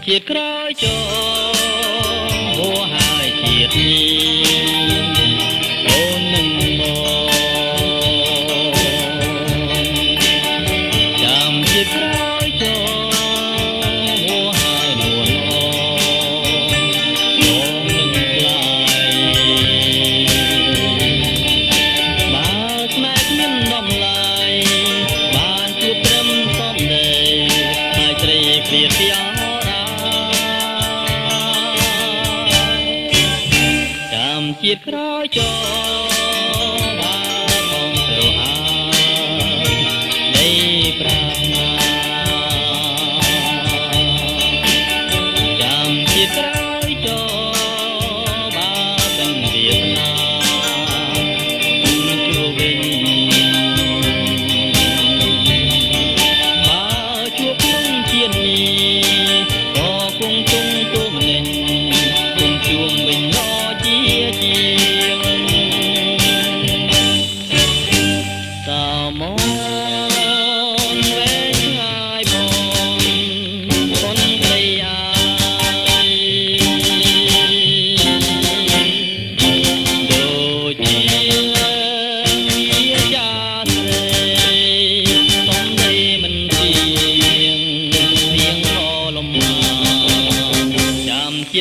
ជាតិក្រោយចូលហួហើយជាតិអូននឹងមកចាំជាតិក្រោយចូលហួហើយនួនអូននឹងខ្លាយបើស្នេហ៍គ្មានដំឡៃបានជួបត្រឹមសំដីហើយត្រីព្រាទៀងជាតិក្រោយចូលបានបងទៅហើយនៃប្រាថ្នាចាំជាតិក្រោយចូលបានទាំងវាសនាជួបវិញបើជួបក្នុងជាតិនេះក៏គង់ទង់ទូម្លេះគុំជួបវិញ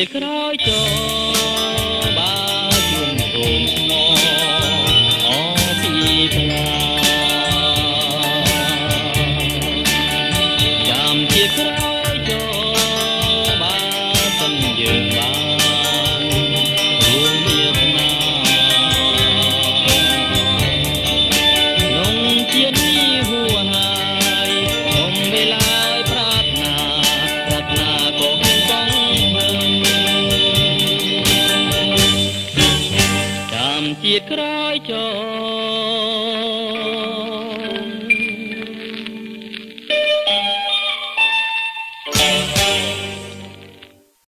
ជាតិក្រោយចូលបើយំសូមស្មោអពីផ្លាចាំជាតិក្រោយចូលបើសិនយើងបានរួមវាសនាក្នុងជាតិនេះហួហើយខ្ញុំមិនឡើយប្រាថ្នាក៏ខ្ញុំបងជាតិក្រ